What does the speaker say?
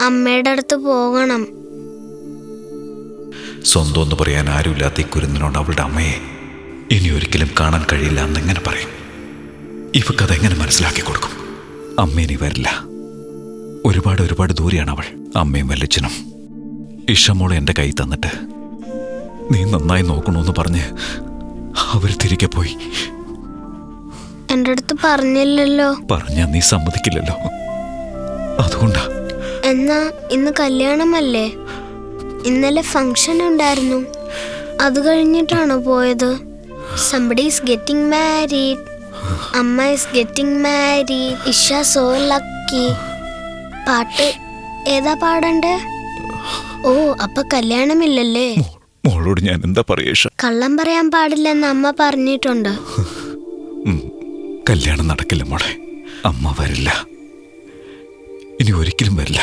അമ്മയുടെ അടുത്ത് പോകണം. സ്വന്തം എന്ന് പറയാൻ ആരുമില്ലാത്ത ഈ കുരുന്നിനോട് അവളുടെ അമ്മയെ ഇനി ഒരിക്കലും കാണാൻ കഴിയില്ല എന്നെങ്ങനെ പറയും? ഇവക്കതെങ്ങനെ മനസ്സിലാക്കി കൊടുക്കും? അമ്മ ഇനി വരില്ല. ഒരുപാട് ദൂരെയാണ് അവൾ. അമ്മയും വല്യച്ഛനും. ഇഷമോളെ എൻ്റെ കൈ തന്നിട്ട് നീ നന്നായി നോക്കണമെന്ന് പറഞ്ഞ് അവർ തിരികെ പോയി. എൻ്റെ അടുത്ത് പറഞ്ഞില്ലല്ലോ. പറഞ്ഞാ നീ സമ്മതിക്കില്ലല്ലോ. അതുകൊണ്ടാ. എന്നാ ഇന്ന് കല്യാണമല്ലേ? ഇന്നലെ ഫംഗ്ഷൻ ഉണ്ടായിരുന്നു. അത് കഴിഞ്ഞിട്ടാണോ പോയത്? Somebody is getting married. അമ്മ is getting married. Isha so lucky. പാട്ട് ഏതാ പാടണ്ടേ? ഓ, അപ്പൊ കല്യാണമില്ലല്ലേ? മോളോട് ഞാൻ എന്താ പറയാ? കള്ളം പറയാൻ പാടില്ലെന്ന് അമ്മ പറഞ്ഞിട്ടുണ്ട്. കല്യാണം നടക്കില്ല മോളെ. അമ്മ വരില്ല. ഇനി ഒരിക്കലും വരില്ല.